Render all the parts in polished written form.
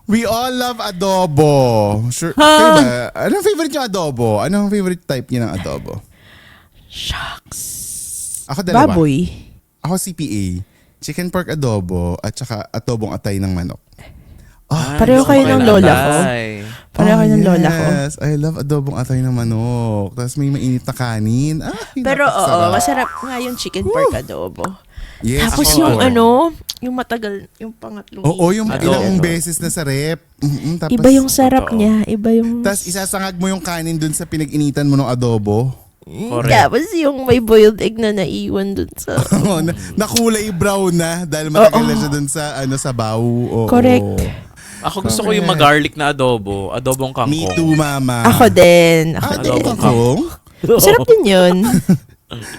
We all love adobo. Sure. Kayo ba? Anong favorite yung adobo? Anong favorite type niyo ng adobo? Shucks. Ako dalawa. Baboy. Ako CPA. Chicken pork adobo at saka adobong atay ng manok. Pareho kayo ng lola ko. Pareho kayo ng lola ko. Yes, I love adobong atay ng manok. Tapos may mainit na kanin. Pero masarap nga yung chicken pork adobo. Yes, Tapos ako. yung yung matagal, yung pangatlong. Oo, yung Adobo. ilang beses na sa rep. Tapos, Iba yung sarap niya. Iba yung... Tapos isasangag mo yung kanin dun sa pinag-initan mo ng adobo. Correct. Tapos yung may boiled egg na naiwan dun sa... Nakulay brown na dahil matagal na siya dun sa sabaw. Oo. Correct. Ako gusto ko yung mag-garlic na adobo. Adobong kangkong. Me too, mama. Ako din. Adobong kangkong? Sarap din yun.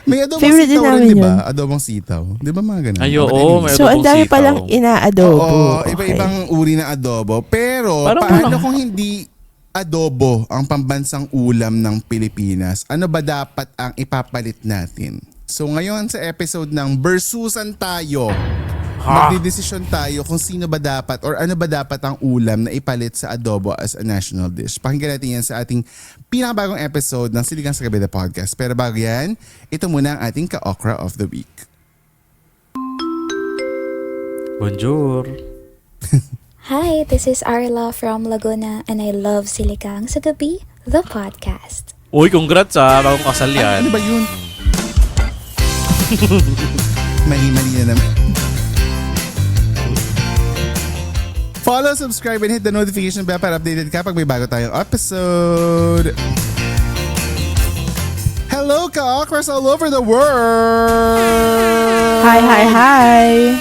May adobong Favorite din sitaw rin, namin di ba? yun. Adobong sitaw. Di ba mga ganun? Ay, But oo, anyway. may So, ang dami sitaw. palang ina-adobo. Oo, Okay. iba-ibang uri ng adobo. Pero, Parang paano walang- kung hindi adobo ang pambansang ulam ng Pilipinas? Ano ba dapat ang ipapalit natin? So, ngayon sa episode ng Versusan tayo, magdidesisyon tayo kung sino ba dapat or ano ba dapat ang ulam na ipalit sa adobo as a national dish. Pakinggan natin yan sa ating pinakabagong episode ng Siligang sa Gabi the Podcast. Pero bago yan, ito muna ang ating ka-okra of the week. Bonjour. Hi, this is Arla from Laguna and I love Siligang sa Gabi, the podcast. Uy, congrats bagong kasal yan. Ano ba yun? Mali-mali na naman. Follow, subscribe, and hit the notification bell para updated ka pag may bago tayong episode. Hello, ka-okras all over the world! Hi.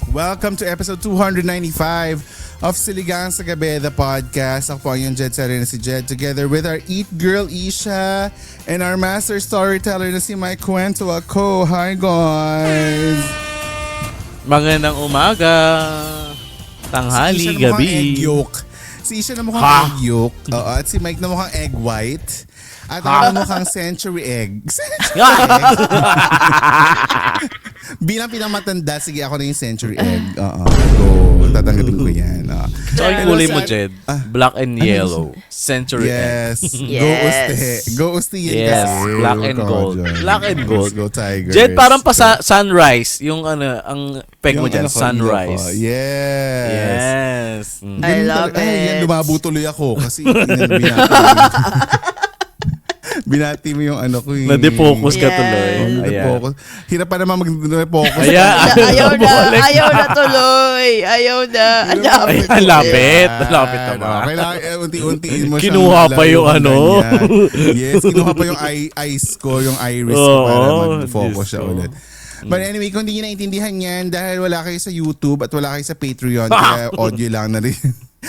Welcome to episode 295 of Siligang sa Gabi, the podcast. Ako po ang yung Jed Setter na si Jed, together with our Eat Girl Isha and our master storyteller na si Mike Cuento ako. Hi, guys! Magandang umaga. Tanghali, Si Isha na mukhang egg gabi. yolk. Si Isha na mukhang Ha? egg yolk. Oo, at si Mike na mukhang egg white. At ako na mukhang century egg. Century egg. Bilang pinakamatanda, sige ako na yung century egg. Oo. Go. Tatanggapin ko yan. So, yung kulay mo, Jed. Black and Ano yellow. Century egg. Yes. Go Yes. Uste. Go Uste yan Yes. kasi. Black and Ikaw gold. dyan. Black and gold. Let's go Tigers. Jed, parang pa sunrise. Yung ang peg mo Yung dyan, ano ko, sunrise. iyo ko. Yes. Yes. I love Ay, yan, it. lumabo tuloy ako kasi binati mo yung ano ko. Na-defocus ka Yes. tuloy. Oh, Ayan. focus. Hirap pa naman mag-focus. Ayan. Ayaw na tuloy. Ayaw na. Ang dami. Ay, ang lapit. Ang lapit naman. Kailangan unti-untiin mo siyang Kinuha pa yung lalong ano. ganyan. Yes, kinuha pa yung eyes ko, yung iris ko para Oo, mag-focus Diyos siya ko. ulit. But anyway, kung hindi nyo naintindihan yan, dahil wala kayo sa YouTube at wala kayo sa Patreon, kaya audio lang na rin.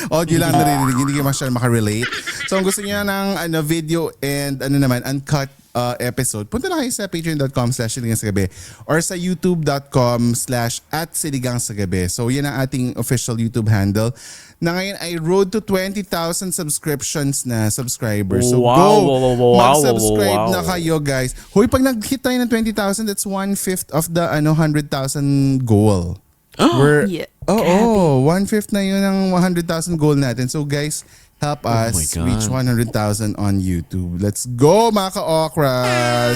Audio lang narinig, hindi kayo masyadong makarelate. So kung gusto niyo ng video and uncut episode, punta na kayo sa patreon.com/siligangsagabi or sa youtube.com/@siligangsagabi. So yan ang ating official YouTube handle na ngayon ay road to 20,000 subscriptions na subscribers. So Wow, go, wow, wow, mag-subscribe wow. na kayo guys. Hoy, pag nag-hit tayo ng 20,000, that's 1/5 of the 100,000 goal. We're, Yeah. Oo, 1/5 na yun ang 100,000 goal natin. So guys, help us my God. reach 100,000 on YouTube. Let's go mga ka-okras!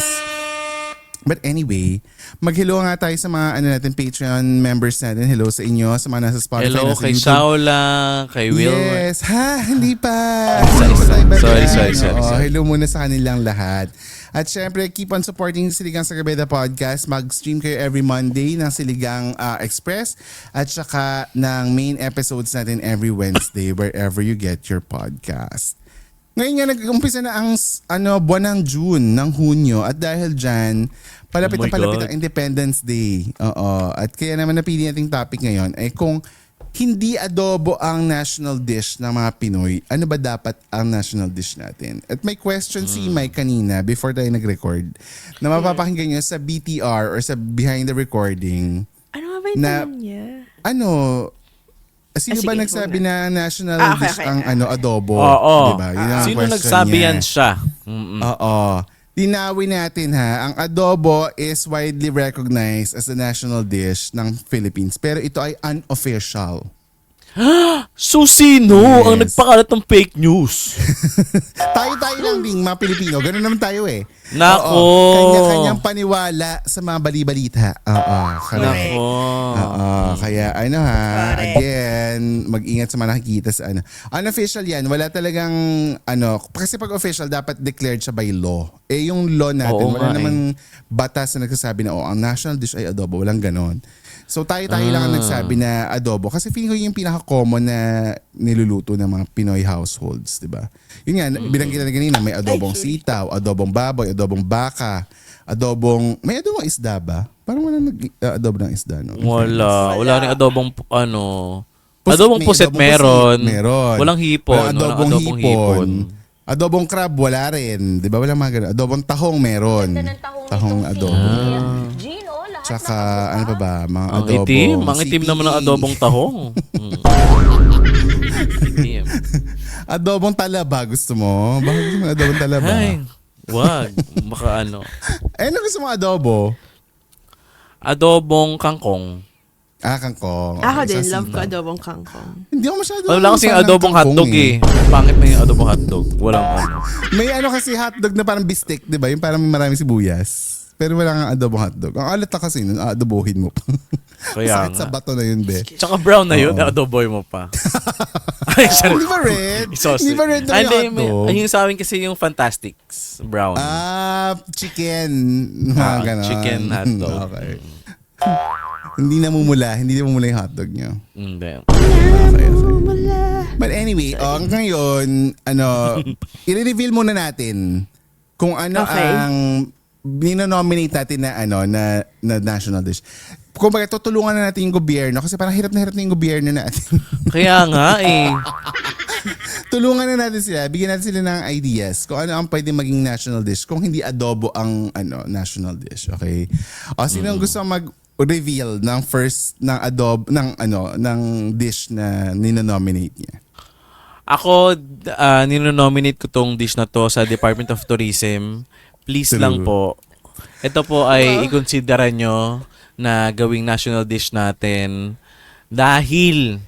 But anyway, mag-hello nga tayo sa mga Patreon members natin. Hello sa inyo, sa mga nasa Spotify, Hello nasa kay YouTube. Shaula, kay Will. Yes, hindi pa. Sorry, Hindi pa tayo ba sorry, dyan? sorry, sorry, Oo, sorry. hello muna sa kanilang lahat. At syempre, keep on supporting Siligang sa Gabi the Podcast. Mag-stream kayo every Monday ng Siligang Express at saka ng main episodes natin every Wednesday wherever you get your podcast. Ngayon nga nag-umpisa na ang buwan ng June, ng Hunyo at dahil dyan, palapit Oh na my palapit God. ang Independence Day. Oo. At kaya naman napili nating topic ngayon ay kung hindi adobo ang national dish ng mga Pinoy, ano ba dapat ang national dish natin? At may question si Mike kanina before tayo nag-record na mapapakinggan nyo sa BTR or sa behind the recording. Ano nga ba yung Na- tanong niya? Sino sige, ba nagsabi go na national Okay, dish okay. ang adobo? Oo. Diba? Yun ang Sino question nagsabi niya. yan siya? Mm-mm. Oo. Linawin natin ha, ang adobo is widely recognized as the national dish ng Philippines pero ito ay unofficial. So, sino Yes. ang nagpakalat ng fake news? Tayo lang ding mga Pilipino. Ganun naman tayo eh. Nako. Oo. Kanya-kanyang paniwala sa mga bali-balita. Oo. Nako. Oo. Kaya again, mag-ingat sa mga nakikita sa ano. Unofficial yan. Wala talagang kasi pag official dapat declared siya by law. Eh yung law natin, Oo wala nga namang batas na nagsasabi na ang national dish ay adobo. Walang ganon. So tayo lang ang nagsabi na adobo kasi feeling ko yung pinaka-common na niluluto ng mga Pinoy households, 'di ba? Yun nga, binanggit na kanina, may adobong sitaw, adobong baboy, adobong baka, may adobong isda ba? Parang wala adobo ng isda, no? Wala rin adobong May puset adobong meron. pusit, meron. Walang hipon. Walang adobong hipon. Adobong crab, wala rin. Di ba? Walang mga ganun. Adobong tahong meron. Tahong adobo. Tsaka, ano pa ba? Mga Ang adobong itim. Ang itim CPE. naman ng adobong tahong. Itim. Adobong talaba, gusto mo? Bakit gusto mo adobong talaba? Ay, wag. Baka ano. Ano gusto mo adobo? Adobong kangkong. Kangkong. Ako Okay, din, sa love ko sitaw. adobong kangkong. Hindi ako masyado. Wala kasing fan ng adobong kangkong hotdog eh. Pangit na yung adobong hotdog. Walang ano. May kasi hotdog na parang bistek, di ba? Yung parang maraming sibuyas. Pero wala nga adobong hotdog. Ang alat na kasi nun, adobohin mo pa. Kaya Sakit sa nga. bato na yun, be. Tsaka brown na yun, Oo. adoboy mo pa. Ay, sorry. Hindi ba red? Sauce. Hindi ba red na yung hotdog? Yung sa amin kasi yung Fantastics. Brown. Chicken. Mga ganon. Chicken hotdog. Okay. Hindi namumula yung hotdog nyo. Hindi. But anyway, ngayon, i-reveal muna natin kung ano Okay. ang ninonominate natin na national dish. Kung baga, tutulungan na natin yung gobyerno kasi parang hirap na yung gobyerno natin. Kaya nga eh. Tulungan na natin sila, bigyan natin sila ng ideas kung ano ang pwede maging national dish kung hindi adobo ang national dish, okay? O sino ang gusto mag-reveal ng first ng adobo ng dish na ninonominate niya? Ako, ninonominate ko tong dish na to sa Department of Tourism. Please True. lang po. Ito po ay ikonsidera nyo na gawing national dish natin dahil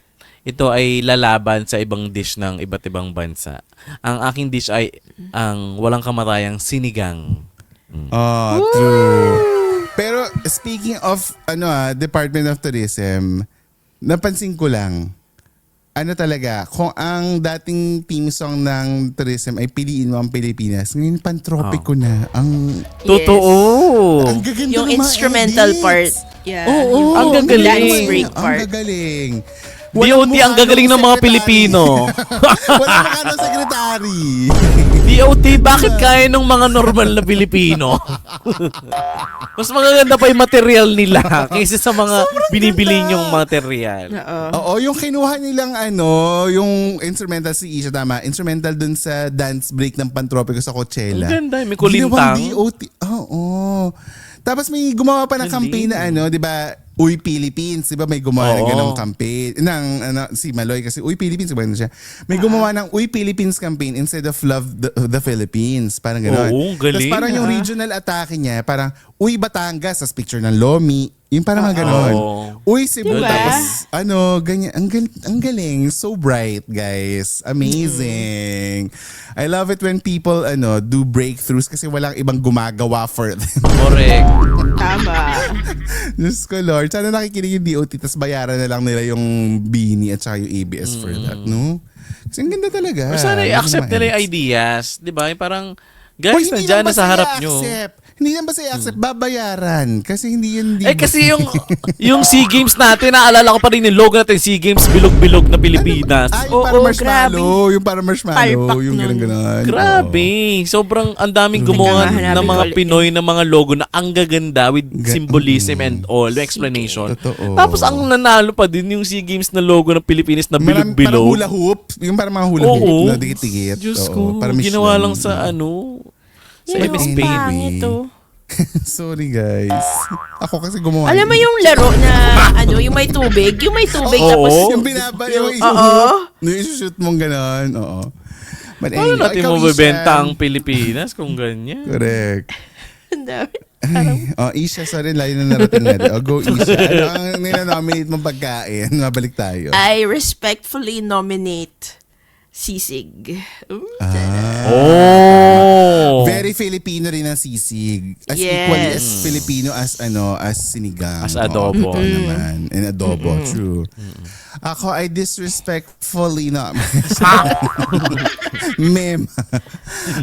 ito ay lalaban sa ibang dish ng iba't ibang bansa. Ang aking dish ay ang walang kamatayang sinigang. True. Pero speaking of Department of Tourism, napansin ko lang talaga, kung ang dating theme song ng tourism ay Piliin Mo ang Pilipinas, ngayon pantropiko na. Ang Totoo. gaganda Yung ng mga instrumental edits. part. Yeah. Oo, Yung ang gagaling. dance break Ang part. gagaling. DOT ang gagaling ng mga Pilipino. Wala mukha ng secretary. DOT, bakit kaya ng mga normal na Pilipino? Mas magaganda pa yung material nila kaysa sa mga binibili nyong material. Oo. Oo, yung kinuha nilang yung instrumental si Isha, tama. Instrumental dun sa dance break ng Pantropiko sa Coachella. Ang ganda, may kulintang. Ginawang DOT. Oo. Tapos may gumawa pa ng campaign na di ba? Uy Philippines, di ba may gumawa ng Oo. ganong campaign si Maloy kasi Uy Philippines, diba siya? May gumawa ng Uy Philippines campaign instead of Love the Philippines, parang gano'n. Oo, galing, Tapos parang yung regional atake niya, parang Uy Batangas, sa picture ng Lomi, yung parang mga gano'n. Oo. Uy Cebu, Diba? tapos ganyan, ang galing, so bright guys, amazing. I love it when people do breakthroughs kasi walang ibang gumagawa for them. Correct. Tama. Diyos ko Lord, sana nakikinig yung DOT tapos bayaran na lang nila yung BINI at saka yung ABS for that, no? Kasi ang ganda talaga. Or sana i-accept nila yung ideas. Di ba? Yung parang, guys, nandiyan na sa harap nyo. Hindi lang ba sa accept, babayaran. Kasi hindi yun. Kasi yung SEA Games natin, naalala ko pa rin yung logo natin, SEA Games, bilog-bilog na Pilipinas. Yung para Oo, marshmallow. Yung para marshmallow. Palpak Yung nun. gano'n. Grabe. Sobrang ang daming gumawa Hanapin ng mga ko ulit. Pinoy na mga logo na ang gaganda with Ga- symbolism and all, yung explanation. Totoo. Tapos ang nanalo pa din yung SEA Games na logo ng Pilipinas na Parang bilog-bilog. hula hoop. Yung parang mga hula Oo. hoop na dikit-dikit. Diyos Oo, ko, para ginawa Michelin. lang sa sa Yan MS ang Paint. pangit to. Sorry guys. Ako kasi gumawa. Alam mo yung laro na yung may tubig? Yung may tubig Oo. tapos Yung yung Oo. isushoot mong gano'n. Oo. But Paano natin ikaw, mo bebenta Ishan. ang Pilipinas kung ganyan? Correct. Ang dami. Isha, sorry, layo na narating natin. Go, Isha. Ano ang nina-nominate mong pagkain? Mabalik tayo. I respectfully nominate sisig. Very Filipino rin ang sisig. As Yes. equally as Filipino as sinigang. As adobo. Oo, naman. And adobo, true. Ako, I disrespectfully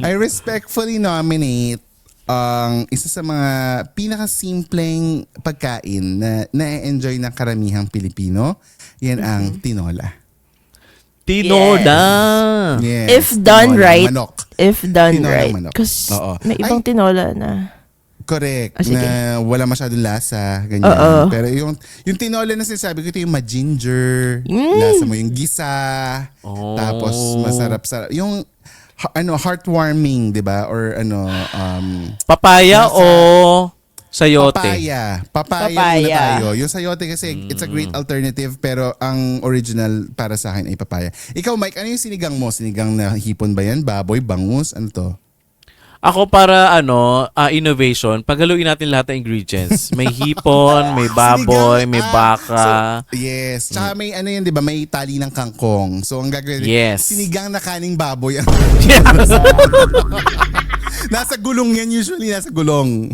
I respectfully nominate ang isa sa mga pinakasimpleng pagkain na na-enjoy ng karamihang Pilipino. Yan ang tinola. Tinola. Yes. If done tinola, right. Manok. If done Tinolang right. manok. Kasi Oo. may ibang tinola na. Correct. Ah, sige. Na wala masyadong lasa. Ganyan. Oo. Pero yung tinola na sinasabi ko, ito yung ma-ginger. Lasa mo yung gisa. Oh. Tapos masarap-sarap. Yung heartwarming, di ba? Or Papaya o sayote? Papaya muna tayo. Yung sayote kasi it's a great alternative pero ang original para sa akin ay papaya. Ikaw, Mike, ano yung sinigang mo? Sinigang na hipon ba yan? Baboy? Bangus? Ano to? Ako para innovation, paghaluin natin lahat ng ingredients. May hipon, may baboy, may baka. So, yes. Tsaka may ano yan, di ba? May tali ng kangkong. So, ang gagawin, Yes. sinigang na kaning baboy. Nasa gulong yan usually. Nasa gulong.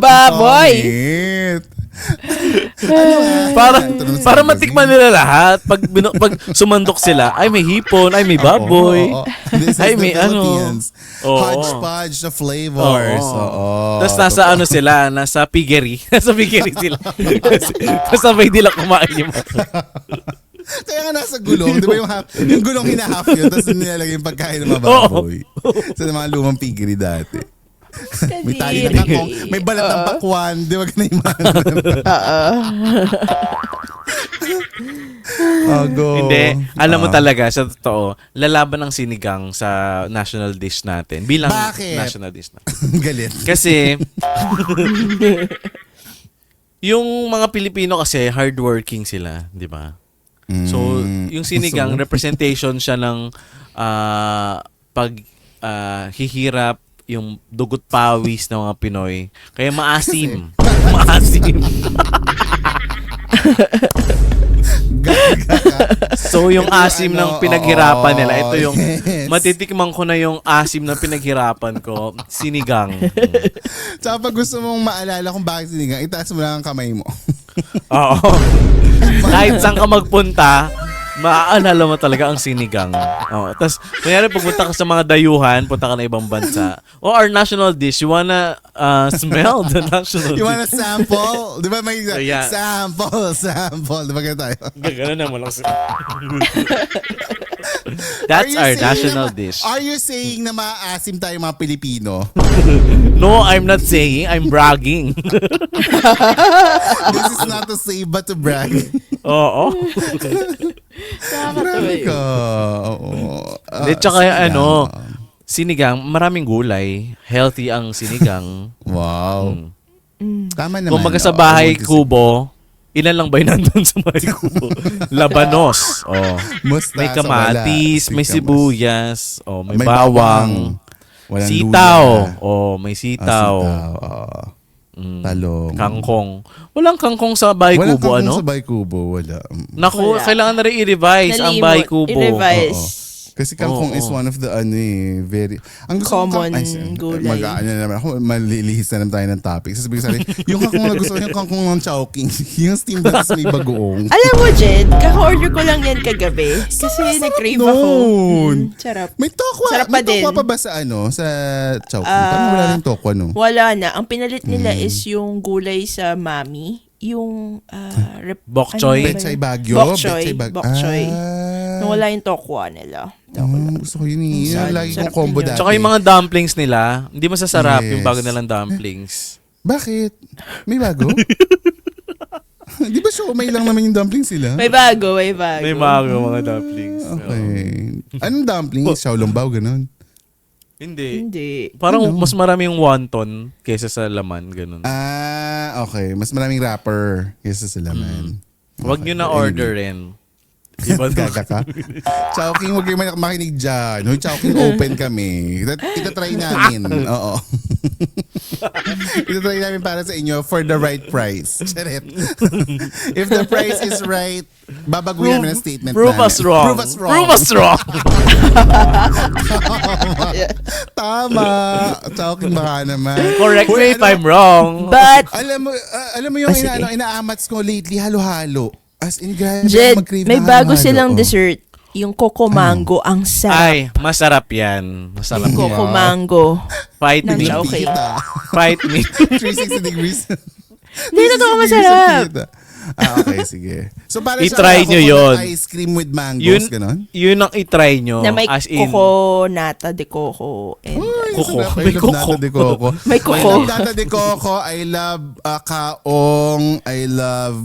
Baboy! Pangit. Para matikman nila lahat. Pag sumandok sila, ay may hipon, ay may baboy. Oo. This is Ay, the may Philippines. Oo. Hodgepodge of flavors. Oo. Tapos nasa sila, nasa piggery. Nasa piggery sila. Kasabay nila kumain yung Kaya nga nasa gulong, di ba yung gulong hina-half yun, tapos nilalagay yung pagkain ng mga baboy. Sa mga lumang piggery dati. May tali ng kangkong, may balat ng pakwan, di ba ganun yung mga go. Hindi. Alam mo talaga, sa totoo, lalaban ng sinigang sa national dish natin. Bilang Bakit? national dish natin. Galit. Kasi, yung mga Pilipino kasi, hardworking sila, di ba? So, yung sinigang, representation siya ng hihirap, yung dugot pawis ng mga Pinoy. Kaya maasim. Maasim. So, yung asim ng pinaghirapan nila, ito yung, matitikman ko na yung asim ng pinaghirapan ko, sinigang. Tsaka pag gusto mong maalala kung bakit sinigang, itaas mo lang ang kamay mo. Oo. Kahit saan ka magpunta, maaalala mo talaga ang sinigang. Oh, tapos, kunyari pupunta ka sa mga dayuhan, punta ka na ibang bansa. O our national dish, you wanna smell the national You dish? wanna sample? Di ba may Yeah. sample? Di ba ganun tayo? Gano'n na mo lang. That's our national dish. Are you saying na maaasim tayo mga Pilipino? No, I'm not saying. I'm bragging. This is not to say but to brag. Oo. Grabe ka. Oo. Di, tsaka sinigang, maraming gulay. Healthy ang sinigang. Wow. Tama naman. Kung baga sa Oo, bahay I would kubo, ilan lang ba yung nandun sa bahay kubo? Labanos. Oh. Mustasa, May kamatis, wala. may sibuyas, may May bawang, Walang sitaw. luya. May sitaw. Oo. Talong. Kangkong. Walang kangkong sa bahay Walang kubo, kangkong ano? sa bahay kubo. Wala. Naku, Wala. kailangan na rin i-revise ang bahay kubo. I-revise. Kasi kangkong is one of the very ang gusto Common kong gulay. mag-ano naman ako, malilihis na naman tayo ng topic. Sasabihin ko sa akin, yung kangkong na gusto ko, yung kangkong ng chowking, yung steam that's may bagoong. Alam mo, Jed, kaka-order ko lang yan kagabi. Kasi nag-crave ako. nun. Sarap. May tokwa. Sarap pa May tokwa din. pa ba sa chowking? Parang wala rin tokwa, no? Wala na. Ang pinalit nila is yung gulay sa mami. Yung Bok choy? Betchay Baguio? Bok choy. Betchay Bok choy. Nung wala yung tokwa nila. Gusto ko yun eh. Yun ang lagi kong Sarap combo din yun. dati. Tsaka yung mga dumplings nila, hindi masasarap yung Yes. bago nilang dumplings. Bakit? May bago? Di ba siomay lang naman yung dumplings sila? May bago, may bago. May mga dumplings. Okay. Anong dumplings? Xiaolongbao, ganun. Hindi. Hindi. Parang mas marami yung wonton kaysa sa laman, ganun. Okay. Mas maraming wrapper kaysa sa laman. Huwag nyo na orderin. Ibang Gaga ka. Chowking, huwag kayo makinig dyan. Hoy, Chowking, open kami. Itatry namin. Oo. Itatry namin para sa inyo for the right price. Charet. If the price is right, babaguhin namin ang statement Prove namin. us wrong. Prove us wrong. Prove us wrong. Tama. Chowking, baka naman. Correct Hoy, me if ano- I'm wrong. But, Alam mo yung sige. inaamats ko lately, halo-halo. As in, grabe Jed, ako mag-crave may ng bago halo-halo. silang Oh. dessert. Yung Coco Mango. Ang sarap. Ay, masarap yan. Masarap Yung yan. Coco Mango. Fight Ng me. Chowking. Fight me. 360 degrees. Hindi, totoo 360 masarap. degrees ang okay, sige. So para I-try siyang nyo coconut yun. ice cream with mangoes, Yun, ganon? yun ang itry nyo. Na may as in, Coco Nata de Coco. And, Coco. May May Coco. Coco. De Coco. May I Coco. love Nata de Coco. I love kaong. I love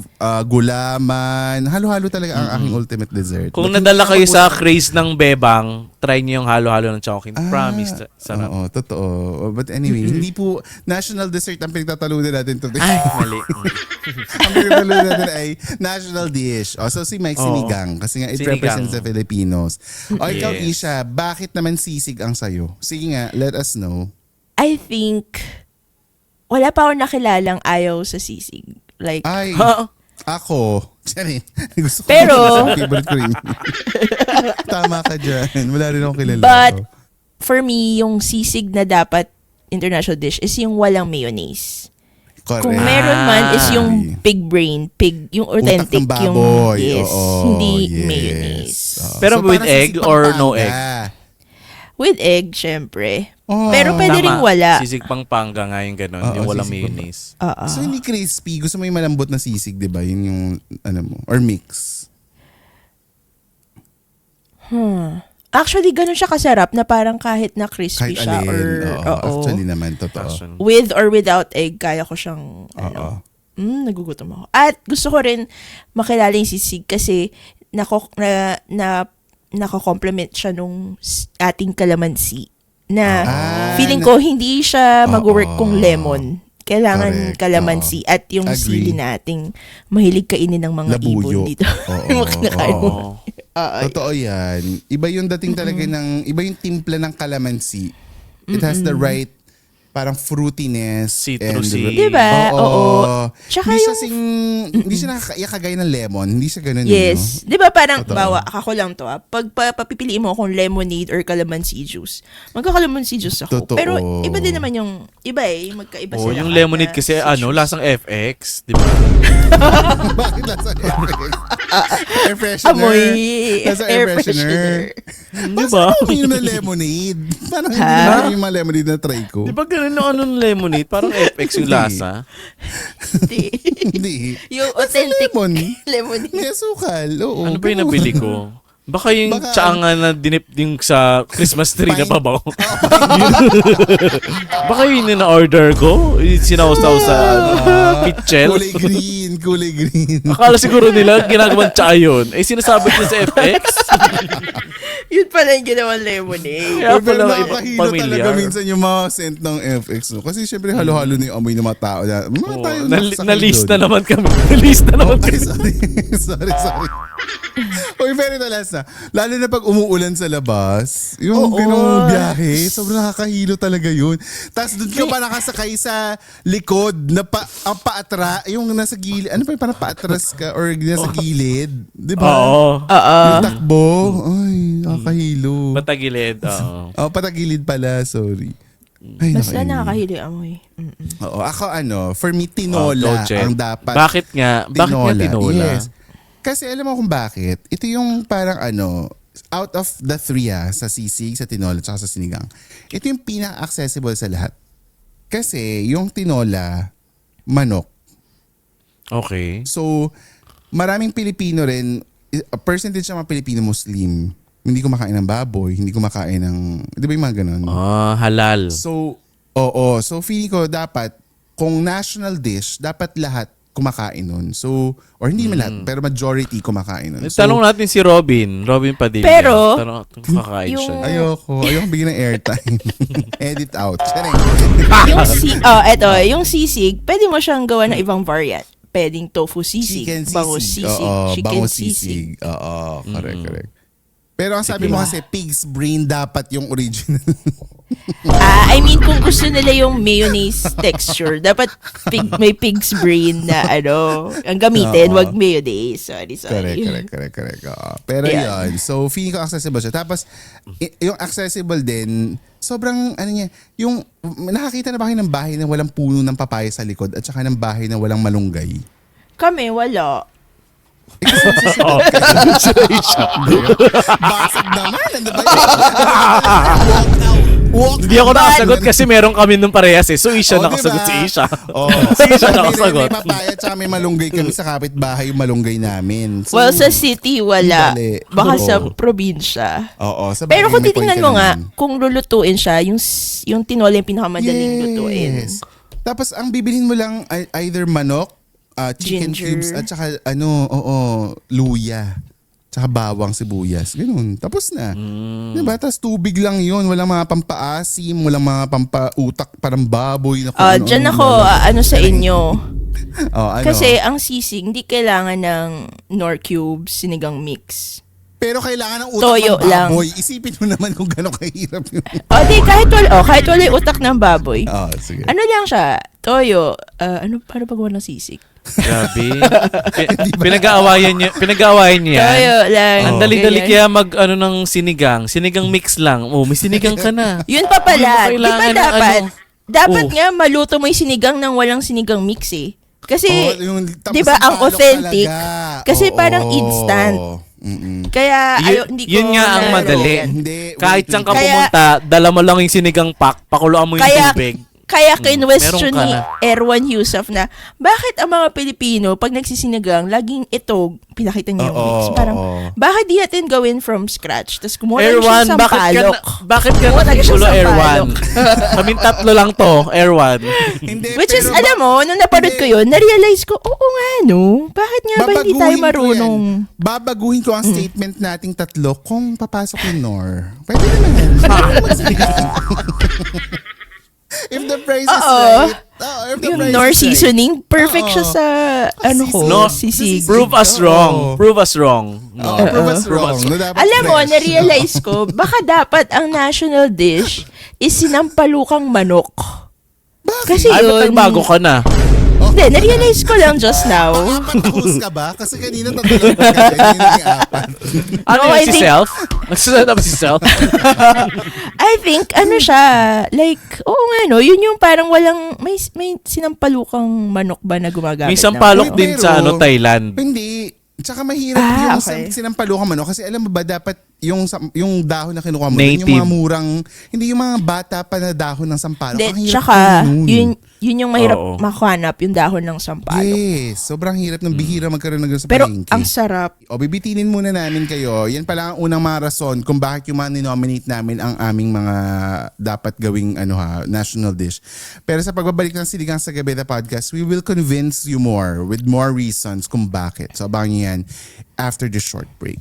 gulaman. Halo-halo talaga ang aking ultimate dessert. Kung But nadala hindi kayo ako- sa craze ng bebang, try nyo yung halo-halo ng Chowking. Promise, sarap. Oo, totoo. But anyway, hindi po national dessert ang pinagtatalunan natin today. Ay, mali. Ang pinagtatalunan natin ay national dish. So si Mike Oo. sinigang kasi nga it Sinigang. represents the Filipinos. Ikaw Yes. Isha, bakit naman sisig ang sayo? Sige nga, let us know. I think, wala pa ako nakilalang ayaw sa sisig. Like, Ay, Ha? ako. Charin. Gusto ko Pero- favorite ko rin. Tama ka dyan. Wala rin akong kilala. but, for me, yung sisig na dapat international dish is yung walang mayonnaise. Correct. Kung meron man is yung Ay. pig brain, yung authentic, Utak ng yung baboy. yes, Oo, hindi yes. mayonnaise. Oo. Pero with parang egg sisig or no Pampanga. egg? With egg, syempre. Oh. Pero pwede ring wala. Sisig Pampanga nga yung ganun. Oo, yung walang sisig mayonnaise. So hindi crispy. Gusto mo yung malambot na sisig, di ba? Yun yung, ano mo, or mix. Actually, ganun siya kasarap na parang kahit na crispy Kahit siya alin. or oo. Actually naman, totoo. Passion. With or without egg, kaya ko siyang Oo. nagugutom ako. At gusto ko rin makilala yung sisig kasi nako-complement siya nung ating kalamansi. Na feeling ko hindi siya mag-work kung lemon. Kailangan Correct. kalamansi at yung Agree. sili nating mahilig kainin ng mga Labuyo. ibon dito. Oo, Yung mga kinakain mo. Oo. Totoo yan. Iba yung dating talaga iba yung timpla ng kalamansi. It has the right parang fruitiness. Citrusy. Diba? Oo. Tsaka Hindi siya yung- hindi siya nakakagay ng lemon. Hindi siya ganun. Yes. Di ba parang, Totoo. bawa, ako lang to Pag papipiliin mo kung lemonade or calamansi juice, magka-calamansi juice ako. Totoo. Pero iba din naman magkaiba Oh, sila. yung kada lemonade kasi juice. lasang FX, di ba? Bakit nasa air freshener? Amoy Nasa air freshener. Di ba? Basta uminom ng lemonade. Parang hindi Ha? naman yung mga lemonade na try ko. Di ba ganun yung anong lemonade? Parang FX yung Hindi. lasa. Hindi. Hindi. Yung authentic Lemon. lemonade. May asukal. Oo. Ano ba yung nabili ko? Baka yung Baka- tsaanga na dinip yung sa Christmas tree na Pine. babaw. Baka yun yung na-order ko. Yung sinausaw sa pitchel. Kulay green. Kulay green. Akala siguro nila ginagawang tsaa yun. Eh sinasabi ko sa FX. Yun pala yung ginawang lemonade. Kaya Pero pala nakakahilo familiar. talaga minsan yung mga scent ng FX. No? Kasi syempre halo-halo na yung amoy ng mga tao. Mga Oo, tayo na-list na naman kami. Na-list na naman Ay, kami. sorry. Uy, very talas na. Lalo na pag umuulan sa labas, yung ganong biyahe, sobrang nakakahilo talaga yun. Tapos doon ka pa nakasakay sa likod, na yung nasa gilid, ano pa yung parang paatras ka or nasa gilid, di ba? Oo. Yung takbo, ay, nakakahilo. Patagilid. Oo. Patagilid pala, sorry. Ay, Basta nakakahilo. nakakahili yung amoy. Oo, ako for me, tinola Jet. ang dapat. Bakit nga? Bakit nga tinola? Yes. Kasi alam mo kung bakit. Ito yung parang out of the three sa sisig, sa tinola, at sa sinigang. Ito yung pinaka-accessible sa lahat. Kasi yung tinola, manok. Okay. So, maraming Pilipino rin, a percentage ng mga Pilipino-Muslim, hindi kumakain ng baboy, hindi kumakain ng, di ba yung mga ganun? Halal. So, oo. So, feeling ko dapat, kung national dish, dapat lahat kumakain nun. So, or hindi man lahat, pero majority kumakain nun. So, Tanong natin si Robin Padilla. Pero, Tanong kung kakain yung- siya. ayoko bigyan ng airtime. Edit out. Charing. Yung yung sisig, pwede mo siyang gawa ng ibang variant. pwedeng tofu sisig, Chicken bangus sisig. sisig, Oo, chicken bangus sisig. sisig. Oo, correct. Pero ang sabi mo Diba? kasi, pig's brain dapat yung original. I mean, kung gusto nila yung mayonnaise texture, dapat may pig's brain na ang gamitin, Oo. wag mayonnaise. Sorry. Correct. Oo. Pero Yeah. yun, so feeling ko accessible siya. Tapos, yung accessible din, sobrang, yung, nakakita na ba kayo ng bahay na walang puno ng papaya sa likod at saka ng bahay na walang malunggay? Kami, wala. Basag naman, ano ba yun? Hindi ako nakasagot kasi meron kami nung parehas eh. So, Isha Oh, nakasagot diba? si Isha. Oh, Si Isha nakasagot. May papaya tsaka may malunggay kami sa kapitbahay yung malunggay namin. So, Well, sa city, wala. Dali. Baka sa Oo. probinsya. Oo, sa Pero bagay, kung may point titingnan ka mo nga, naman. kung lulutuin siya, yung tinola yung pinakamadaling lutuin. Tapos ang bibilhin mo lang either manok, chicken Ginger. cubes at saka luya. Tsaka bawang sibuyas. Ganun. Tapos na. Diba? Tapos tubig lang yun. Walang mga pampaasim, walang mga pampautak parang baboy. Na kung ano-ano. Diyan ako, sa inyo. Ano? Kasi ang sisig, hindi kailangan ng Nor cubes, sinigang mix. Pero kailangan ng utak Toyo ng baboy. lang. Isipin mo naman kung gano'ng kahirap yun. Kahit wala yung utak ng baboy. Sige. Ano lang siya? Toyo. Paano pagawa ng sisig? Grabe. Pinag-aawayan niyo yan. Toyo lang. Ang dali-dali Ganyan. kaya ng sinigang. Sinigang mix lang. Oh, may sinigang ka na. Yun pa pala. Hindi Di mo ba kailangan ng dapat? ano? Dapat Oh. nga maluto mo yung sinigang nang walang sinigang mix eh. Kasi, Tapos di ba ang palok authentic? talaga. Kasi Oo. parang instant. Mm-mm. Kaya, hindi ko Yun nga ang na- madali. Hindi. Kahit saan ka Kaya- pumunta, dala mo lang yung sinigang pack, pakuluan mo yung Kaya, tubig. kaya kinwestiyon meron ka ni na. Erwan Yusuf na bakit ang mga Pilipino pag nagsisinigang laging itog, pinakita niya yung Oo, mix. Parang, oo. bakit di natin gawin from scratch? Tapos kumuha lang siya Erwan, sa bakit sampalok. ka Wala siya nakikulo, sa Erwan? palok. Kaming tatlo lang to, Erwan. Hindi, Which is, pero alam mo, nung napanood ko yun, na-realize ko, oo nga no, bakit nga ba hindi tayo babaguhin ko marunong? yan. Babaguhin ko ang statement nating tatlo kung papasok yung Nor. Pwede naman. If the price is right. If the Yung price Nor is right. seasoning, perfect siya Oo. sa, No, sisig. Prove us Oo. wrong. Prove us wrong. Oo, prove us wrong. No, dapat Alam mo, fresh. na-realize ko, baka dapat ang national dish is sinampalukang manok. Kasi Ay, yun, ba't nagbago ka na? hindi, na-realize ko lang just now. Apat na host ka ba? Kasi kanina tatlo lang ka. Kanina naging apat. Ano No, yun, I si think- Self? Nagsusunod na ba si Self? I think, siya, like, oo nga no, yun yung parang walang, may sinampalukang manok ba na gumagamit Minsan ng- palok Uy, din pero- sa Thailand. Hindi. Tsaka mahirap yung okay. sinampalukan mo, no? Kasi alam mo ba, dapat yung dahon na kinukuha mo, yun yung Native. mga murang, hindi yung mga bata pa na dahon ng sampalok. Ang Hindi, hirap tsaka, nun. yun yung mahirap Oo. makahanap, yung dahon ng sampalok. Yes, sobrang hirap ng bihira magkaroon ng ganun sa Pero, palengke. ang sarap. O, bibitinin muna namin kayo. Yan pala ang unang mga rason kung bakit yung mga ninominate namin ang aming mga dapat gawing national dish. Pero sa pagbabalik ng Siligang sa Gabi, the podcast, we will convince you more with more reasons kung bakit. So abangan nyo yan after the short break.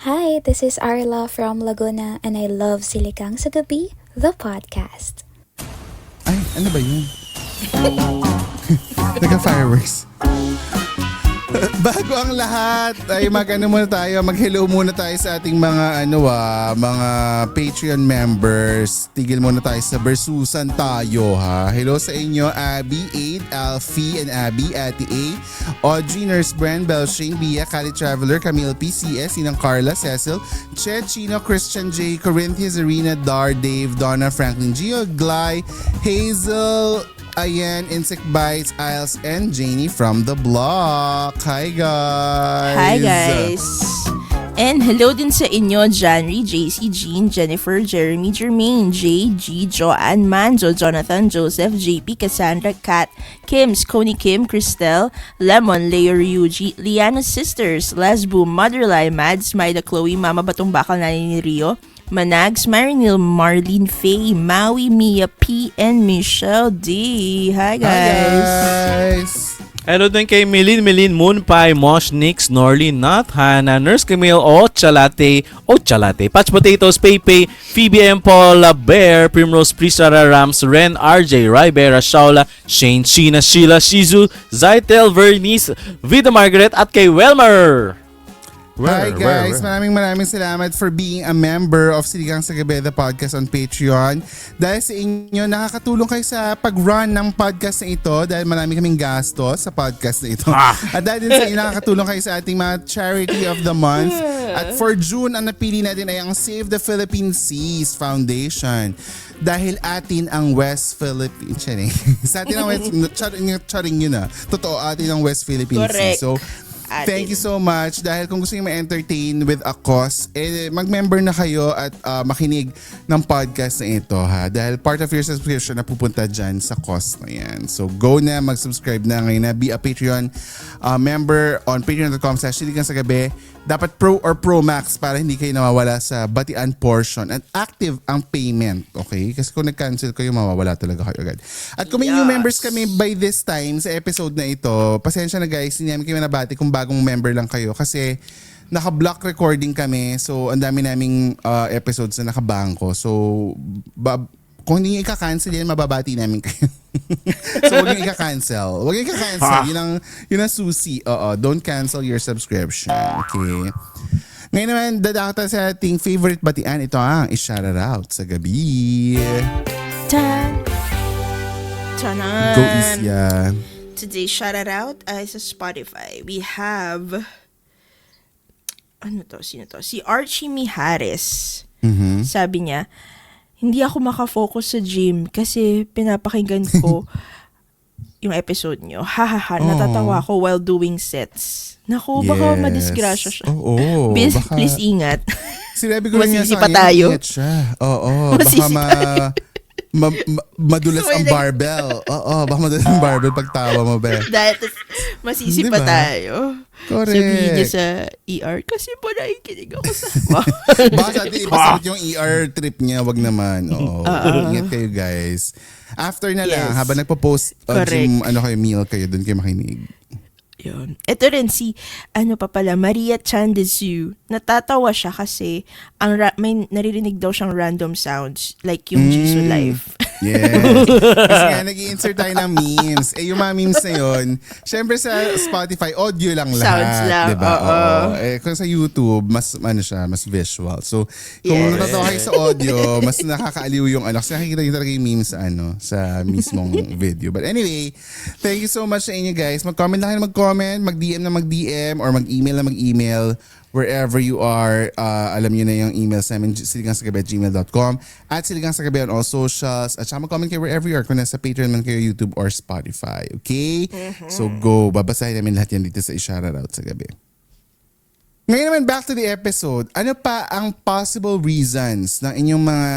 Hi, this is Arla from Laguna and I love Siligang sa Gabi, the podcast. Ay, ano ba yun? Nagka-fireworks. Bago ang lahat, ay mag-hello muna tayo sa ating mga mga Patreon members. Tigil muna tayo sa Bersusan tayo ha. Hello sa inyo, Abby, Aid, Alfie, and Abby, Ate A, Audrey, Nurse Bren, Belshane, Bia, Cali Traveler, Camille PCS, Inang Carla, Cecil, Ched, Chino, Christian J, Corinthians, Arena, Dar, Dave, Donna, Franklin, Gio, Gly, Hazel, Ayan, Insect Bites, Isles, and Janie from the block. Hi guys! Hi guys! And hello din sa inyo, Janry, JC, Jean, Jennifer, Jeremy, Jermaine, JG, Joanne, Manjo, Jonathan, Joseph, JP, Cassandra, Kat, Kims, Coney Kim, Cristel, Lemon, Leo Ryuji, Liana Sisters, Lesbo, Motherlie, Mads, Maida, Chloe, Mama Batong Bakal, Nani ni Rio, Manags, Marinil, Marlene, Faye, Maui, Mia P, and Michelle D. Hi guys! Hi guys! Hello din kay Milin, Moon Pie, Mosh, Nix, Norly, Nat, Hannah, Nurse Camille, Ochalate, Patch Potatoes, Pepe, Phoebe M. Paula, Bear, Primrose, Prisara, Rams, Ren, RJ, Rybera, Shaula, Shane, Sheena, Sheila, Shizu, Zytel, Vernice, Vida Margaret, at kay Welmer. Hi guys, maraming salamat for being a member of Siligang sa Gabi, the podcast on Patreon. Dahil sa inyo, nakakatulong kayo sa pag-run ng podcast na ito dahil marami kaming gastos sa podcast na ito. At dahil din sa inyo, nakakatulong kayo sa ating mga charity of the month. At for June, ang napili natin ay ang Save the Philippine Seas Foundation. Dahil atin ang West Philippine sa atin ang West charing yun na. Totoo, atin ang West Philippine Sea. Correct. So thank you so much dahil kung gusto niyo ma-entertain with a cause, mag-member na kayo at makinig ng podcast na ito ha. Dahil part of your subscription na pupunta dyan sa cause na yan. So go na, mag-subscribe na ngayon na. Be a Patreon member on patreon.com/siligangsagabi. Dapat Pro or Pro Max para hindi kayo nawawala sa batian portion at active ang payment, okay? Kasi kung nag-cancel kayo, mawawala talaga kayo agad. At kung may new members kami by this time sa episode na ito, pasensya na guys, hindi namin kayo nabati kung bagong member lang kayo kasi naka-block recording kami. So, ang dami naming episodes na nakabangko. So, kung hindi nyo ika-cancel yan, mababati namin kayo. So, huwag nyo ika-cancel. Huwag nyo ika-cancel. Yun ang susi. Don't cancel your subscription. Okay? Ngayon naman, dadakta sa ating favorite batian. Ito ang i-shoutout sa gabi. Tanan! Go Isya. Today's shoutout ay sa Spotify. We have... Sino to? Si Archie Mijares. Sabi niya, hindi ako makafocus sa gym kasi pinapakinggan ko yung episode nyo. Hahaha, natatawa ako while doing sets. Naku, baka madisgrasya siya. Oo, Please ingat. Sinabi ko lang niya Masisi sa pa kanya, tayo. ingat siya. Oo, baka madulas ang barbell. Baka madulas ang barbell pag tawa mo, be. Dahil masisi pa Diba? tayo. Correct. Sabihin niya sa ER, kasi po nakikinig ako sa... Baka sa atin ipasakit yung ER trip niya, wag naman. Oo. Ingat kayo guys. After na lang, Yes. habang nagpo-post Correct. gym, kayo, meal kayo, doon kayo makinig. Yun. Ito rin si, Maria Chandezu. Natatawa siya kasi may naririnig daw siyang random sounds like yung Jisoo Life. Yes. Kasi nga, nag-i-insert tayo ng memes. Yung mga memes na yun, syempre sa Spotify, audio lang lahat. Sounds lang, Diba? oo. Kung sa YouTube, mas visual. So, kung Yes. natatawa kayo sa audio, mas nakakaaliw yung kasi nakikita nyo talaga yung memes sa mismong video. But anyway, thank you so much sa inyo guys. Mag-comment na kayo mag-DM na mag-DM or mag-email na mag-email. Wherever you are, alam nyo na yung emails namin, siligangsagabi@gmail.com at siligangsagabi on all socials. At saka mag-comment kayo wherever you are, kung nasa Patreon man kayo, YouTube or Spotify. Okay? So go, babasahin namin lahat yan dito sa i-shoutout sa gabi. Ngayon naman, back to the episode. Ano pa ang possible reasons ng inyong mga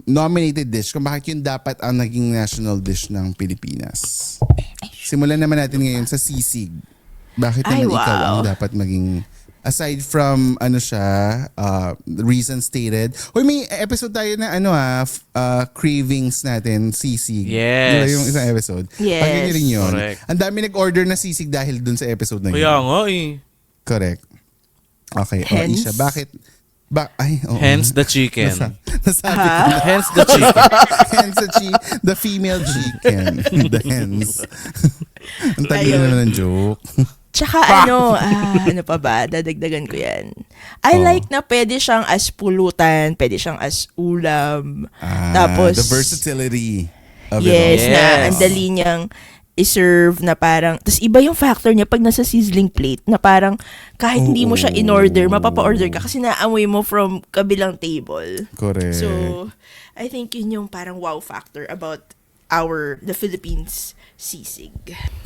nominated dish kung bakit yun dapat ang naging national dish ng Pilipinas? Simulan naman natin ngayon sa sisig. Bakit Ay, naman ikaw wow. ang dapat maging aside from reason stated. Hoy, may episode tayo na cravings natin, sisig. Yes. Diba yung isang episode? Yes. Pagyan niyo rin yun. Correct. Ang dami nag-order na sisig dahil dun sa episode na yun. Kaya nga eh. Correct. Okay. Hence? Isha, bakit? Hence the chicken. Nasabi ko na. Hence the chicken. Hence the female chicken. The hens. Ang tagal Ayun. naman ng joke. Tsaka ano pa ba? Dadagdagan ko yan. I like na pwede siyang as pulutan, pwede siyang as ulam. Tapos, the versatility of yes, it all. na Yes. ang dali niyang iserve na parang, tapos iba yung factor niya pag nasa sizzling plate na parang kahit hindi mo siya in-order, mapapa-order ka kasi naamoy mo from kabilang table. Correct. So, I think yun yung parang wow factor about the Philippines sisig.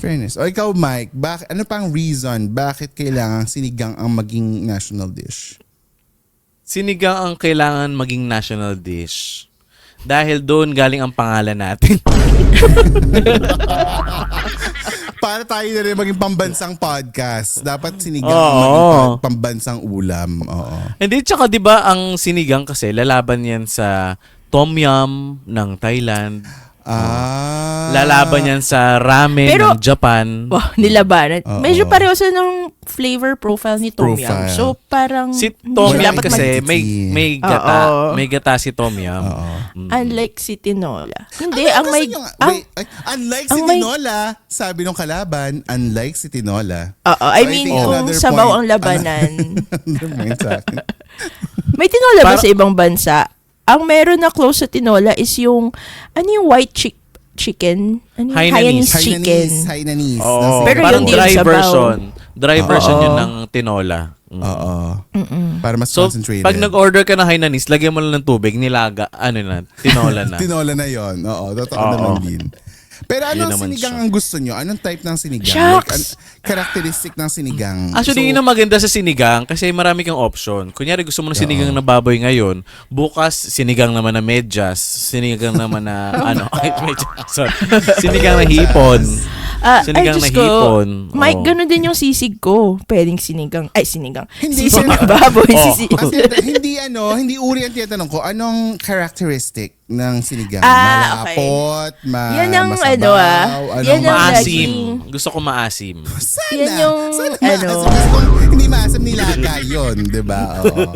Fairness. O ikaw, Mike, ano pang reason bakit kailangan sinigang ang maging national dish? Sinigang ang kailangan maging national dish. Dahil doon galing ang pangalan natin. Para tayo na rin maging pambansang podcast. Dapat sinigang Oo. ang maging pambansang ulam. Oo. Hindi, tsaka diba ang sinigang kasi lalaban yan sa tom yum ng Thailand. Lalaban yan sa ramen Pero- ng Japan. Wow, nilabanan. Oo. Medyo pareho sa ng flavor profile ni Tom Yum. Profile. So parang Si hindi Tom siya Wala Yum dapat kasi mag- may gata. Oo. May gata si Tom Yum. Oo. unlike si Tinola. Hindi, Ano ang may... gusto nyo nga? ang- Wait, ay, unlike si ang may- Tinola, sabi nung kalaban, unlike si Tinola. Oo, I So, mean, think kung another sabaw point- ang labanan. Another point sa akin. May tinola ba Para- sa ibang bansa? Ang meron na close sa tinola is yung, ano yung white chicken? Ano yung Hainanese. chicken? Hainanese. Oo. Pero Parang yun din dry sabaw. version. Dry version Oo. yun ng tinola. Oo. Para mas So, concentrated. pag nag-order ka ng Hainanese, lagyan mo lang ng tubig, nilaga, tinola na. Tinola na yon. Oo, totoo Oo. naman din. Pero Yun anong naman sinigang siya. ang gusto nyo? Anong type ng sinigang? Shucks! Characteristic ng sinigang. Actually, yun ang maganda sa sinigang kasi marami kang option. Kunyari, gusto mo ng sinigang Oo. na baboy ngayon, bukas, sinigang naman na medyas, sinigang naman na, sorry, sinigang na hipon. Sinigang na Diyos ko, hipon. Mike, Oo. ganun din yung sisig ko. Pwedeng sinigang. Hindi Sisig ko- na baboy. Oo. Hindi uri ang tinatanong ko. Anong characteristic ng sinigang? Ah, okay. Malapot, Yan ang masabaw, yan ang Maasim. laging- Gusto ko maasim. Sana. Yan yung, Sana ano- maasim. Kasi kung hindi maasim, nilaga yun. Diba? Oo.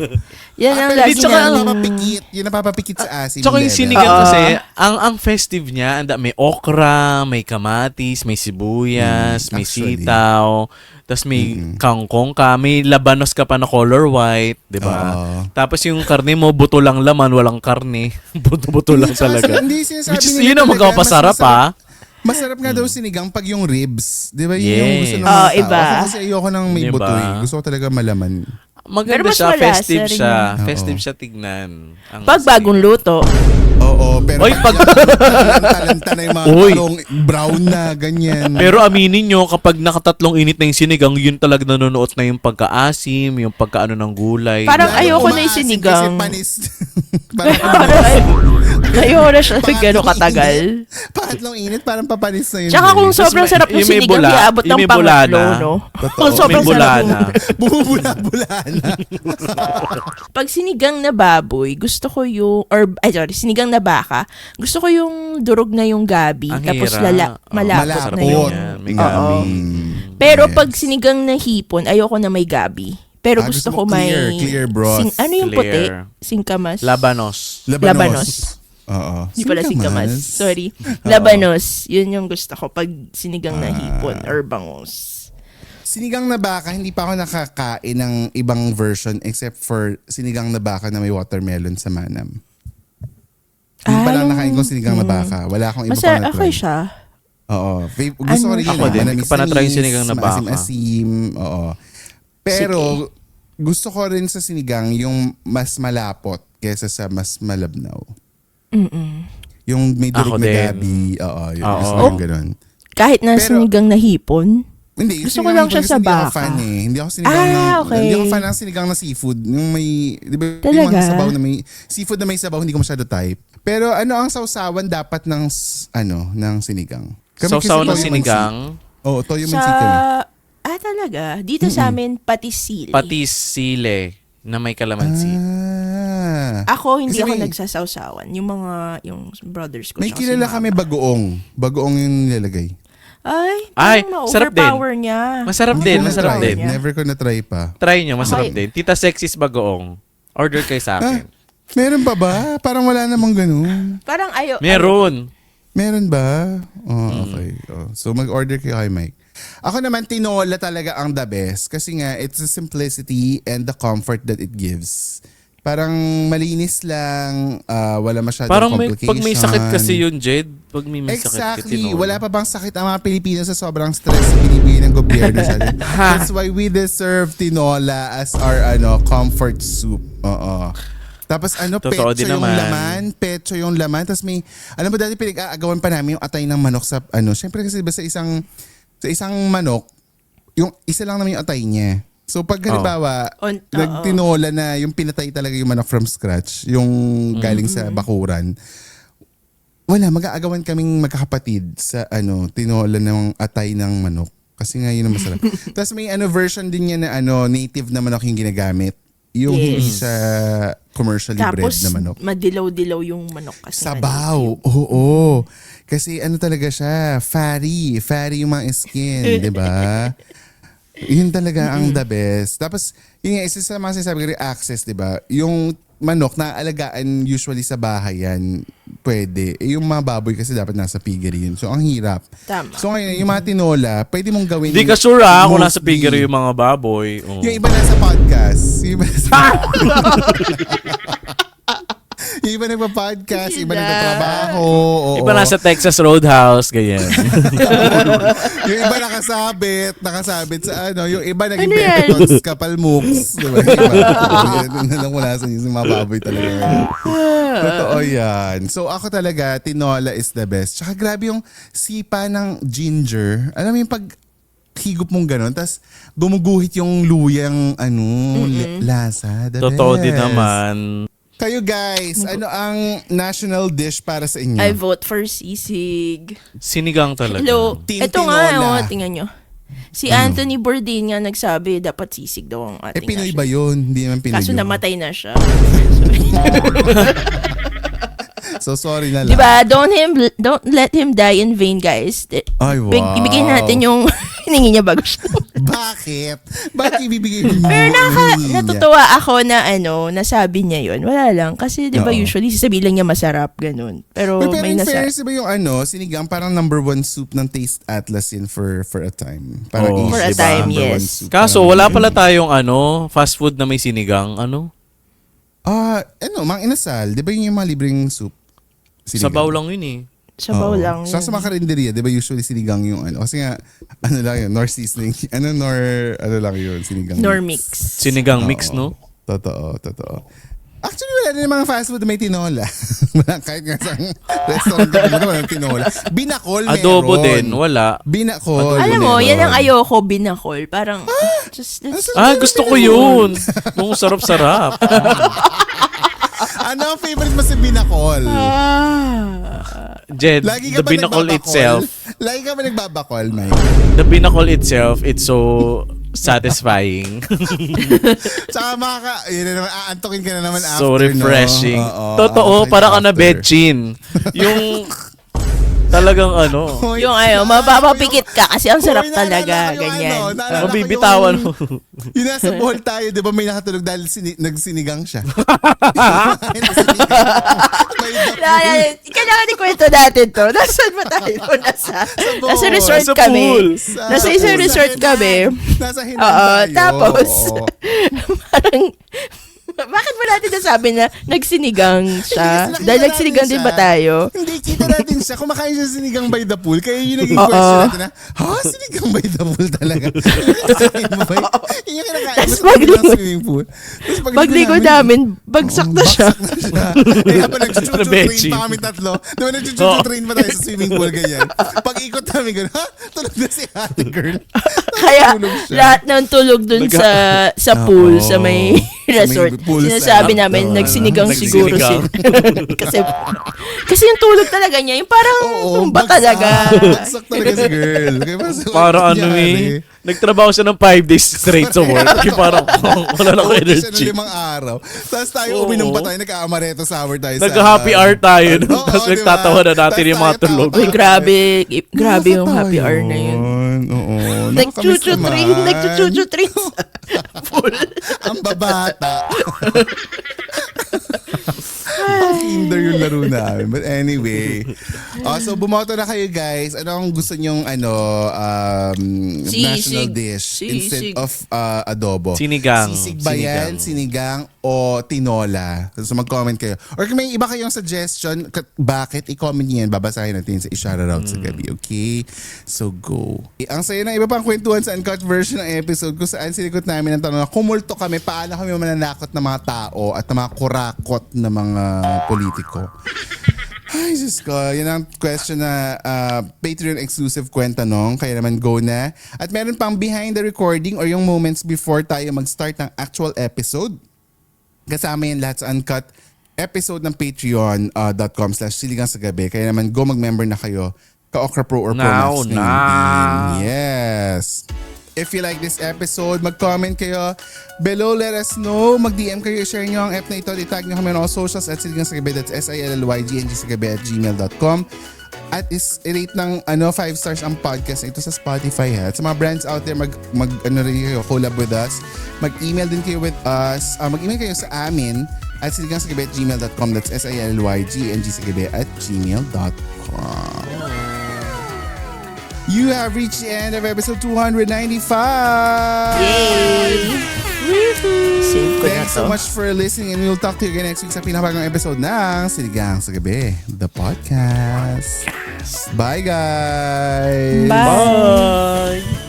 Yan ang Pero laging... tsaka ang napapikit. Yung napapapikit sa asim. Tsaka yung level. sinigang Oo. kasi, ang festive niya, may okra, may kamatis, may sibuyas, may actually. sitaw, tapos may kangkong ka, may labanos ka pa na color white, di ba? Oo. Tapos yung karne mo, buto lang laman, walang karne. Buto-buto lang Tsaka talaga. Hindi sinasabi Which is, nila yun ang talaga, magpapasarap, mas masarap- ha? Masarap nga daw sinigang pag yung ribs. Di ba? Yun yung Yes. gusto ng mga tao. Iba. Ako kasi ayoko ng may Diba? buto eh. Gusto ko talaga malaman. Pero Maganda mas siya, malasa festive rin siya. yun. Festive Oo. siya tignan. Ang Pag bagong sinigang. luto. Oo, pero Oy, pag- talanta na yung mga Uy. tarong brown na, ganyan. Pero aminin nyo, kapag nakatatlong init na yung sinigang, yun talaga nanonood na yung pagkaasim, yung pagkaano ng gulay. Parang Lalo ayoko na yung umaasim sinigang. Kasi panis. parang Ayoko na siya sa gano'ng pangatlong katagal. init. Pangatlong init, parang papanis na yun. Tsaka kung eh. sobrang sarap ng yung may sinigang, bula- iabot yung ng may bulana. pangatlo, no? Totoo. Kung sobrang May sarap. bulana. Bumubula-bula na. Pag sinigang na baboy, gusto ko yung, sinigang na baka, gusto ko yung durog na yung gabi, Ang tapos hira. malapot Masarap na din yung... yan. May Oo. gabi. Pero Yes. pag sinigang na hipon, ayoko na may gabi. Pero Ah, gusto gusto ko mo may... clear broth. ano yung puti? Clear. Singkamas? Labanos. Labanos. Oo. Hindi pala singkamas. Singkamas. Sorry. Labanos. Yun yung gusto ko pag sinigang na hipon Ah. or bangus. Sinigang na baka, hindi pa ako nakakain ng ibang version except for sinigang na baka na may watermelon sa manam. Yung pa lang nakain kong sinigang na baka. Wala akong iba pang Okay na-try. siya. Oo. Gusto ko rin yun. Ako din. Manamis-namis, Hindi ko pa na-try yung sinigang na baka. Maasim-asim. Oo. Pero, gusto ko rin sa sinigang yung mas malapot kesa sa mas malabnaw. Yung may durog Ako na din. gabi. Oo. Yun. Oo. Gusto ko rin ganun. Kahit na Pero- sinigang na hipon. Hindi, Gusto yung ko sinigang lang na siya hipon sa kasi Hindi baka. ako fan eh. Hindi ako sinigang Okay. Hindi ako fan ng sinigang na seafood. Yung may, di ba, yung Talaga? mga sabaw na may, seafood na may sabaw, hindi ko masyado type. Pero ano ang sausawan dapat ng, ng sinigang? Sausaw kasi ng toyo sinigang, mansi. Oo, toyo Sa... mansi kami. talaga. Dito sa amin, patisili. patis sile na may kalamansi. Ako, hindi Kasi ako may- nagsasawsawan. Yung brothers ko. May tsaka si kilala mama. kami bagoong. Bagoong yung nilalagay. Ay, Ay, ma-overpower sarap din. niya. Masarap Hindi din, ko masarap na-try. din. Never ko na-try pa. Try nyo, masarap Okay. din. Tita Sexy's Bagoong. Order kayo sa akin. Meron pa ba? Parang wala namang ganun. Parang Meron. Meron ba? Oh, okay. Oh. So mag-order kayo kay Mike. Ako naman, tinola talaga ang the best. Kasi nga, it's the simplicity and the comfort that it gives. Parang malinis lang, wala masyadong Parang complication. pag may sakit kasi yun, Jed. Pag may sakit ka, Exactly. tinola. Wala pa bang sakit ang mga Pilipino sa sobrang stress na binibigay ng gobyerno sa atin? That's why we deserve tinola as our comfort soup. Oo. Tapos Totoo petso din yung naman. laman. Petso yung laman. Tapos may, alam mo dati pinag-aagawan pa namin yung atay ng manok sa, syempre kasi diba sa isang manok, yung isa lang naman yung atay niya. So pag halimbawa, nagtinola na yung pinatay talaga yung manok from scratch, yung galing sa bakuran, wala, mag-aagawan kaming magkakapatid sa tinola ng atay ng manok. Kasi nga yun ang masarap. Tapos may version din niya na native na manok yung ginagamit. Yung Yes. hindi siya commercially bred Tapos, na manok. madilaw-dilaw yung manok kasi. Sabaw. Oo. Kasi ano talaga siya, fatty. Fatty yung mga skin, di ba? Yun talaga ang the best. Tapos, yun nga, isa sa mga sinasabi ko rin, access, di ba? Yung manok na alagaan usually sa bahay yan, pwede. Yung mga baboy kasi dapat nasa piggery yun. So, ang hirap. Tama. So, ngayon, yung mga tinola, pwede mong gawin. Hindi ka sure kung nasa mostly. piggery yung mga baboy. Oh. Yung iba nasa podcast. Yung iba nasa yung iba nagpa-podcast, iba Sila. nagtatrabaho. Oo. Iba nasa Texas Roadhouse, ganyan. Yung iba nakasabit sa ano, yung iba naging Ano yan? Betons, kapalmuks. Diba? Yung iba, yun na lang wala sa yung mga baboy talaga. Totoo yan. So ako talaga, tinola is the best. Tsaka grabe yung sipa ng ginger. Alam mo yung pag higop mong gano'n, tapos gumuguhit yung luyang lasa. The Totoo din best. naman. Kayo guys, ano ang national dish para sa inyo? I vote for sisig. Sinigang talaga. Hello. Team Ito nga, Tinola. tingnan nyo. Si Anthony Bourdain nga nagsabi, dapat sisig daw ang ating Pinoy ba national. yun? Hindi naman Pinoy Kaso yun. namatay na siya. So sorry na lang. Diba? Don't let him die in vain, guys. Ay, wow. Ibigay natin yung hiningi niya bago siya. Bakit? Bakit ibibigay mo? Pero Hinihingi niya? natutuwa ako na nasabi niya yun. Wala lang. Kasi diba Oo. usually sasabihin lang niya masarap, ganun. Pero Pero may in nasa... fairness, diba yung sinigang, parang number one soup ng Taste Atlas yun for a time. Parang Oo. For a diba, time, number one yes. soup. Kaso, wala pala tayong fast food na may sinigang. Mang inasal. Di ba yun yung mga libreng soup? Sabaw lang yun eh. Sabaw Oo. lang. Sa mga karinderya, di ba usually sinigang yung Kasi nga, lang yun, nor seasoning. Lang yun, sinigang. Nor mix. Sinigang mix, Oo. no? Totoo. Actually, wala din mga fast food na may tinola. Wala, kahit nga sa restaurant ka, wala ng tinola. Binakol meron. Adobo din, wala. Binakol. Alam mo, meron. yan ang ayoko, binakol. Parang, just, let's... Gusto ko yun. Nung sarap-sarap. Ano ang favorite mo sa binakol? Jed, Lagi ka the ba binakol nagbabakol? itself, Lagi ka ba nagbabakol, Mike? the binakol itself, it's so satisfying. Tsaka yun na naman, aantokin ka na naman after, So refreshing. no? Oo, Totoo, aantokin para ka na after. bedchin. Yung talagang Hoy, Yung mapapapikit ka kasi ang sarap talaga, ganyan. mabibitawan mo. Yung nasa bowl tayo, di ba may nakatulog dahil nagsinigang siya. Kailangan ikwento natin to. Nasaan ba tayo? Nasa resort Sa kami. pool. Nasa isang resort kami. Nasa hinan Oo, tayo. tapos, Oo. parang, bakit mo natin nasabi na nagsinigang siya? Hindi, kasi Dahil nakita nagsinigang natin din ba siya. tayo? Hindi, kita natin siya. Kumakain siya sinigang by the pool. Kaya yun naging Oo. question natin na, sinigang by the pool talaga. Kinakain mo ba? Yun yung kinakain mo Tas sa tabi ng pagligo- swimming pool. Tapos Pagligo namin, bagsak na siya. Eh, habang nag-chuchu train Bechi. pa kami tatlo. Diba nag-chuchu train pa tayo sa swimming pool, ganyan. Pag ikot namin, gano'n, tulog na si ate girl. Kaya Tulog siya. lahat ng tulog dun sa pool, sa may resort. pool Sinasabi side. namin, Oo. nagsinigang siguro Nagsinigang. sila. kasi yung tulog talaga niya, yung parang tumba talaga. Bagsak talaga si girl. Kaya Para nagtrabaho siya ng 5 days straight sa work. Kaya parang wala lang siya ng energy. 5 araw. Tapos tayo Oo. uminom pa tayo, nagka-amaretto sour tayo Nag-happy hour tayo. Oo, Tapos diba? nagtatawa na natin yung mga Tapos tayo tulog. Uy, grabe yung Nakakatawa happy hour na yun. Oo. Nag-chuchu train, nag-chuchu train sa pool. Ang babata. Kinder yung laro namin. But anyway. So bumoto na kayo guys. Ano ang gusto nyong national dish instead Sisig. of adobo? Sinigang. Sisig ba yan? Sinigang o tinola? So mag-comment kayo. Or kung may iba kayong suggestion, bakit? I-comment niyo yan. Babasahin natin sa i-shoutout sa gabi. Okay? So go. Ang saya na iba pang kwentuhan sa uncut version ng episode kung saan sinigot namin ang tanong na kumulto kami paano kami mananakot ng mga tao at ng mga kurakot na mga politiko. Ay, Diyos ko. Yan ang question na Patreon exclusive kwentanong. Kaya naman go na. At meron pang behind the recording or yung moments before tayo mag-start ng actual episode. Kasama yan lahat sa uncut episode ng patreon.com/siligang sa gabi. Kaya naman go mag-member na kayo. Ka-Okra Pro or Pro Now Max na. Yes. If you like this episode, mag-comment kayo below, let us know. Mag-DM kayo, share nyo ang app na ito. Itag nyo kami on all socials at Siligang sa Gabi. That's SILLYGNG at is-rate ng 5 stars ang podcast ito sa Spotify. At sa mga brands out there, rin kayo, collab with us. Mag-email din kayo with us. Mag-email kayo sa amin at siligangsagabi@gmail.com. That's SILYGNG@gmail.com. You have reached the end of episode 295. Yay! Save ko na Thanks to. so much for listening and we'll talk to you again next week sa pinakabagong episode ng Siligang sa Gabi, the podcast. Bye, guys! Bye!